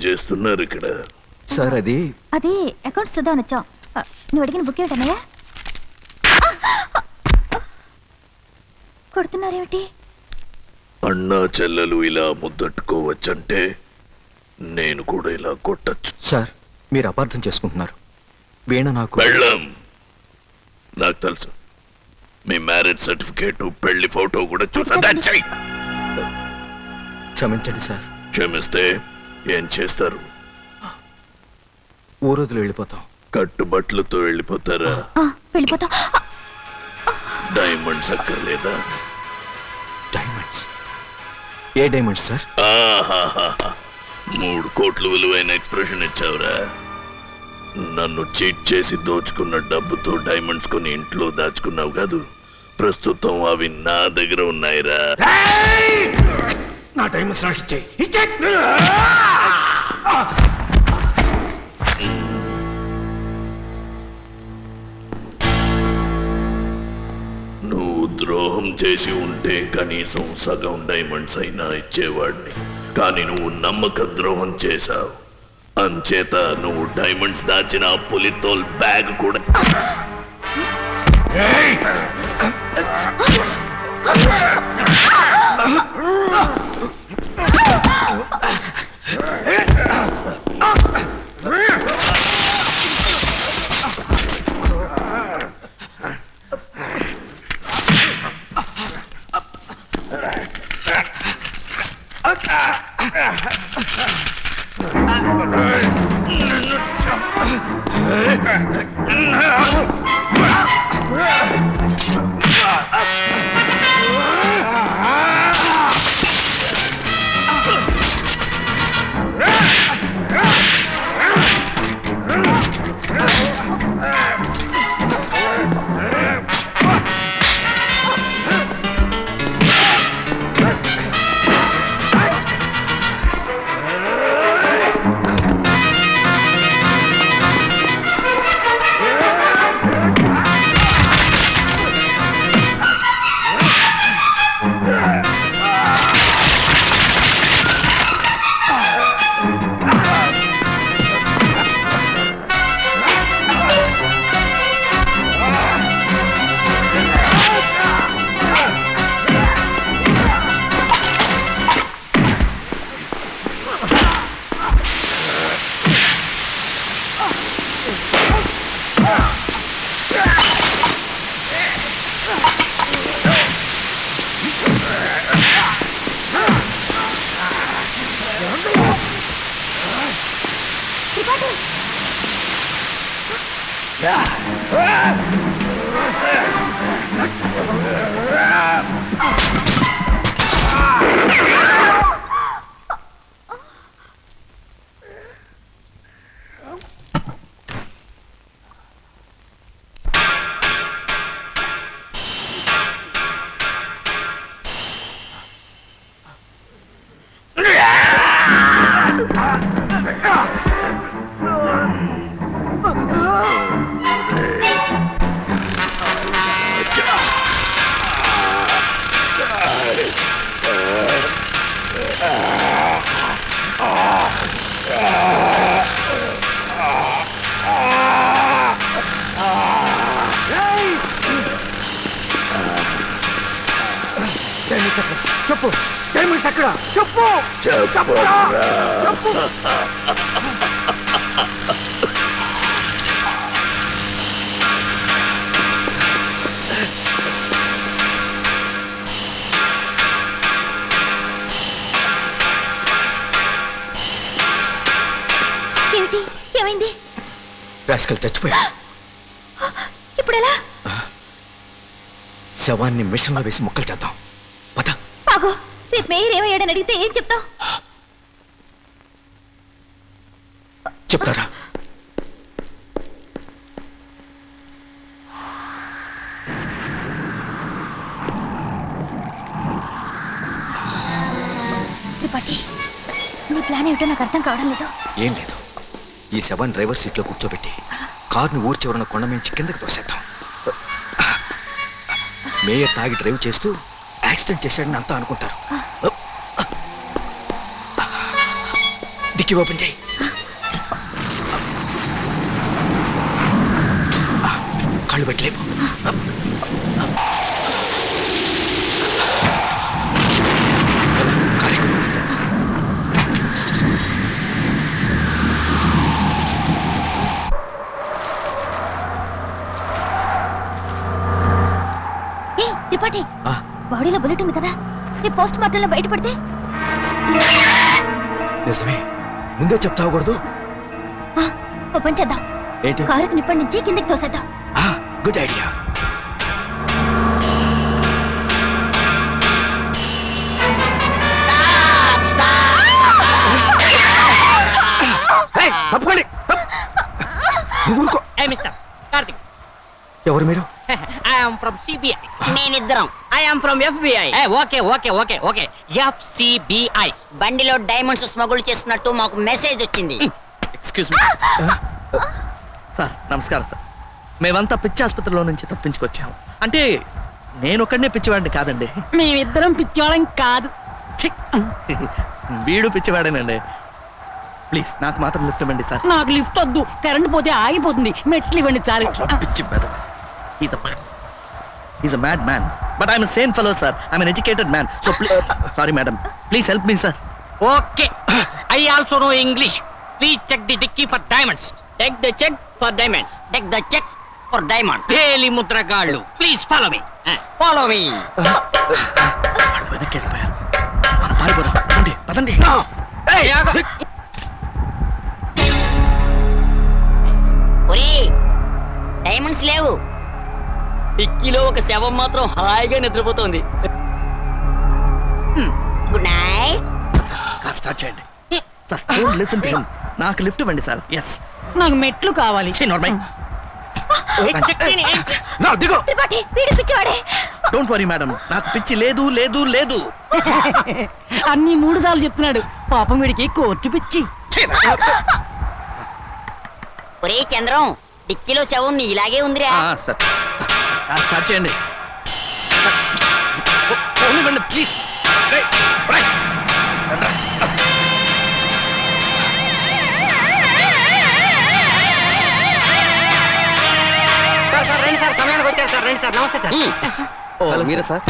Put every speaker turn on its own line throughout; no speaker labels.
చేస్తున్నారు ఇక్కడ?
సార్ అది
అకౌంట్స్ చూద్దామని వచ్చాం. నువ్వు అడిగిన బుక్ ఏమిటన్నయ్యా? కొడుతున్నారేమిటి?
అన్నా చెల్లెలు ఇలా ముద్దట్టుకోవచ్చంటే నేను కూడా ఇలా కొట్టచ్చు.
సార్ మీరు అపార్థం చేసుకుంటున్నారు. వీణ నాకు
పెళ్ళం నాకు తెలుసు. మీ మ్యారేజ్ సర్టిఫికేట్, పెళ్లి ఫోటో కూడా చూసా.
క్షమించండి సార్.
క్షమిస్తే ఏం చేస్తారు?
ఊరోజులు వెళ్ళిపోతాం.
కట్టుబట్లతో వెళ్ళిపోతారా?
వెళ్ళిపోతాం.
డైమండ్స్ అక్కర్లేదా?
డైమండ్స్? ఏ డైమండ్స్ సార్?
3 కోట్లు విలువైన ఎక్స్ప్రెషన్ ఇచ్చావురా. నన్ను చీట్ చేసి దోచుకున్న డబ్బుతో డైమండ్స్ కొని ఇంట్లో దాచుకున్నావు కాదు. ప్రస్తుతం అవి నా దగ్గర ఉన్నాయిరా.
నా డైమండ్స్ నాకు ఇచ్చేయి.
నువ్వు ద్రోహం చేసి ఉంటే కనీసం సగం డైమండ్స్ అయినా ఇచ్చేవాడిని. కానీ నువ్వు నమ్మక ద్రోహం చేశావు. అంచేత నువ్వు డైమండ్స్ దాచిన పులితోల్ బ్యాగ్ కూడా
చెప్పు. డైమండ్స్ అక్కడ. చెప్పు.
ఏమిటి? ఏమైంది?
రాస్కల్ చచ్చిపోయా.
ఇప్పుడెలా?
శవాన్ని మిషన్లో వేసి ముక్కలు చేద్దాం. పద.
ఆగు. రేపు మేయర్ ఏమయ్యాడని అడిగితే ఏం చెప్తావు?
చెప్తారా?
త్రిపాఠి, నీ ప్లాన్ ఏమిటో నాకు అర్థం కావడం లేదు.
ఏం లేదు. ఈ శవాన్ని డ్రైవర్ సీట్లో కూర్చోబెట్టి కార్ని ఊరి చివరన కొండ మించి కిందకి తోసేద్దాం. మేయర్ తాగి డ్రైవ్ చేస్తూ యాక్సిడెంట్ చేశాడని అంతా అనుకుంటారు. డిక్కీ ఓపెన్ చేయి. కళ్ళు పెట్టలేము.
త్రిపాఠి, బాడీలో బుల్లెట్ ఉంది కదా, నీ పోస్ట్ మార్టం లో బయటపడితే?
నిజమే, ముందే చెప్తావకూడదు.
ఓ పని చేద్దాం,
ఏంటి?
కారుకి నిప్పటి నుంచి కిందకి తోసేద్దాం.
Good idea. తప్పుకోండి. ఎవరు మీరు?
నేనిద్దరం I'm from FBI.
Okay okay okay okay FCBI.
బండిలో డైమండ్స్ స్మగుల్ చేస్తున్నట్టు మాకు మెసేజ్ వచ్చింది.
Excuse me sir. నమస్కారం సార్. మేమంతా పిచ్చి ఆసుపత్రిలో నుంచి తప్పించుకొచ్చాము. అంటే నేను ఒక్కడనే పిచ్చివాడిని కాదండి.
మేమిద్దరం పిచ్చోళం కాదు.
ఛీ! వీడు పిచ్చివాడేనండి. ప్లీజ్ నాకు మాత్రం లిఫ్ట్ ఇవ్వండి సార్.
నాకు లిఫ్ట్ వద్దు, కరెంట్ పోతే ఆగిపోతుంది. మెట్లు ఇవ్వండి చాలు.
పిచ్చి పెద్ద. He's a mad man. But I'm a sane fellow, sir. I'm an educated man. So please, sorry, madam. Please help me, sir.
Okay. I also know English. Please check the dicky for diamonds.
Take the check for diamonds. Take the check for diamonds.
Heli mudragallu. Please follow me.
Follow me.
వాళ్ళు వెనక్కి వెళ్ళిపోయారు. మనం పారిపోదాం. పదండి, పదండి.
ఒరేయ్, diamonds లేవు. డిక్కీలో ఒక శవం మాత్రం హాయిగా నిద్రపోతోంది. Good night.
కార్ స్టార్ట్ చేయండి. Sir, don't listen to him. నాకు లిఫ్ట్ ఇవ్వండి సార్. ఎస్.
నాకు మెట్లు కావాలి.
త్రిపాఠి, వీడు పిచ్చివాడే.
డోంట్ వరీ మేడం, నాకు పిచ్చి లేదు లేదు లేదు.
అన్ని 3 సార్లు చెప్తున్నాడు. పాపం వీడికి కోర్టు పిచ్చి. ఒరే చంద్రం, డిక్కీలో శవం నీ ఇలాగే ఉందిరా.
సార్, కార్ స్టార్ట్ చేయండి. ఫోన్ ఇవ్వండి ప్లీజ్.
సార్ రండి సార్, సమయానికి వచ్చారు సార్. రండి సార్. నమస్తే సార్.
ఓ మీరా సార్?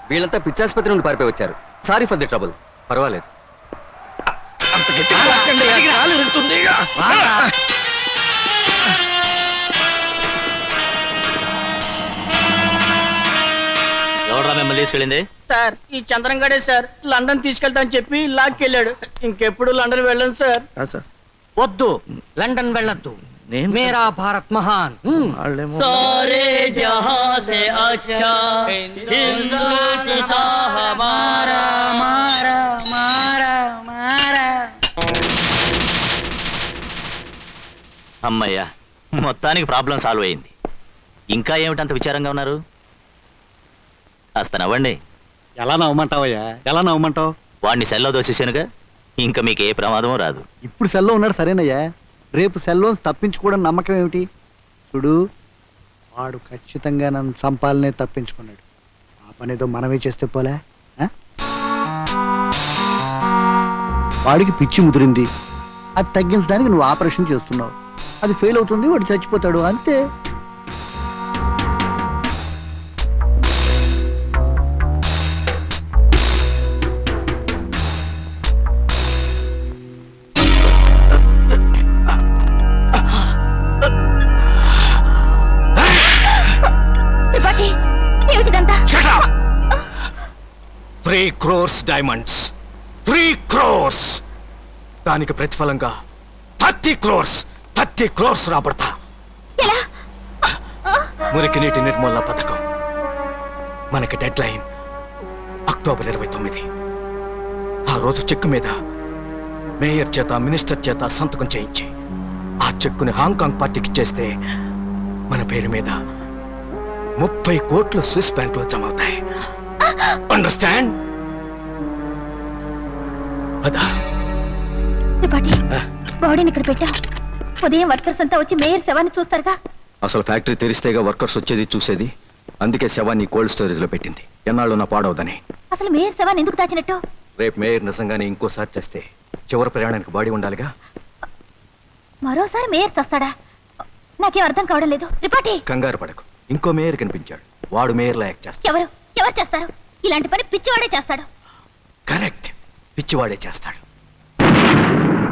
వీళ్ళంతా పిచ్చాసుపత్రి నుండి పారిపోయి వచ్చారు. Sorry for the trouble.
పర్వాలేదు.
అంత గట్టిగా లాక్కండి, కాలు ఇరుగుతుంది.
ఎవరా మిమ్మల్ని తీసుకెళ్ళింది?
సార్, ఈ చంద్రం గడే సార్ లండన్ తీసుకెళ్తా అని చెప్పి లాక్కెళ్ళాడు. ఇంకెప్పుడు లండన్ వెళ్ళను సార్.
సార్
వద్దు, లండన్ వెళ్ళొద్దు.
నేను
మేరా భారత్ మహాన్.
వాళ్ళేమో
सारे जहां से अच्छा हिंदुस्तां हमारा मारा मारा मारा.
అమ్మయ్యా, మొత్తానికి ప్రాబ్లం సాల్వ్ అయింది. ఇంకా ఏమిటంత విచారంగా ఉన్నారు? కాస్త నవ్వండి.
ఎలా నవ్వమంటావయ్యా? ఎలా నవ్వమంటావు?
వాడిని సెల్లో దోసేసానుగా, ఇంకా మీకు ఏ ప్రమాదం రాదు.
ఇప్పుడు సెల్లో ఉన్నాడు సరేనయ్యా, రేపు సెల్లో తప్పించుకోవడం నమ్మకం ఏమిటి? చూడు, వాడు ఖచ్చితంగా నన్ను చంపాలనే తప్పించుకున్నాడు. ఆ పనేదో మనమే చేస్తే పోలే. వాడికి పిచ్చి ముదిరింది, అది తగ్గించడానికి నువ్వు ఆపరేషన్ చేస్తున్నావు. అది ఫెయిల్ అవుతుంది, వాడు చచ్చిపోతాడు, అంతే.
త్రిపాఠి, ఏమిటిదంతా?
3 crores డైమండ్స్. 3 crores. దానికి ప్రతిఫలంగా 30 crores రాబడతా.
ఎలా?
మురికి నీటి నిర్మూలన పథకం. మనకి డెడ్ లైన్ అక్టోబర్ 29. ఆ రోజు చెక్కు మీద మేయర్ చేత, మినిస్టర్ చేత సంతకం చేయించి ఆ చెక్కుని హాంకాంగ్ పార్టీకి ఇచ్చేస్తే మన పేరు మీద 30 కోట్లు స్విస్ బ్యాంక్ లో జమ అవుతాయి. అండర్స్టాండ్? అదా
త్రిపాఠి, బాడీని ఇక్కడ పెట్టా. ఉదయం వర్కర్స్ అంతా వచ్చి మేయర్ శవాన్ని చూస్తారుగా.
అసలు ఫ్యాక్టరీ తెరిస్తేగా వర్కర్స్ వచ్చేది చూసేది. అందుకే శవాన్ని కోల్డ్ స్టోరేజ్ లో పెట్టింది, ఎన్నాళ్ళు నా పాడవదని.
అసలు మేయర్ శవాన్ని ఎందుకు దాచినట్టు?
రేపు మేయర్ నిజంగానే ఇంకోసారి చేస్తే చివరి ప్రయాణానికి బాడీ ఉండాలిగా.
మరోసారి మేయర్ చేస్తాడా? నాకేం అర్థం కావడం లేదు. త్రిపాఠి,
కంగారు పడకు, ఇంకో మేయర్ కనిపించాడు. వాడు మేయర్లా యాక్ట్ చేస్తాడు.
ఎవరు చేస్తారు? ఇలాంటి పని పిచ్చివాడే చేస్తాడు.
కరెక్ట్, పిచ్చివాడే చేస్తాడు.